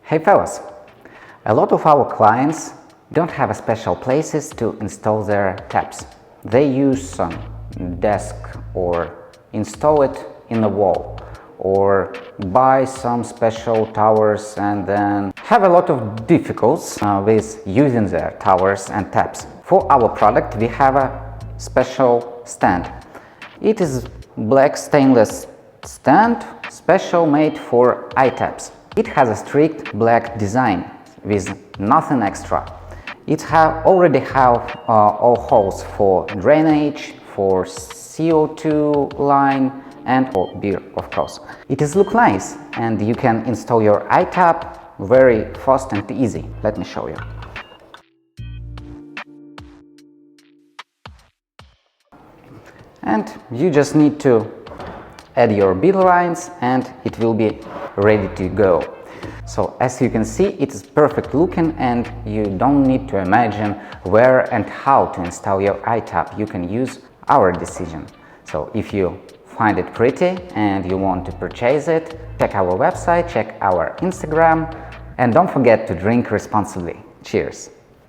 Hey fellas! A lot of our clients don't have special places to install their taps. They use some desk or install it in the wall or buy some special towers and then have a lot of difficulties with using their towers and taps. For our product we have a special stand. It is black stainless stand, special made for iTaps. It has a strict black design with nothing extra. It already have all holes for drainage, for CO2 line and for beer, of course. It is look nice and you can install your iTap very fast and easy. Let me show you. And you just need to add your bead lines and it will be ready to go. So as you can see, it is perfect looking and you don't need to imagine where and how to install your iTap. You can use our decision. So if you find it pretty and you want to purchase it, check our website, check our Instagram, and don't forget to drink responsibly. Cheers!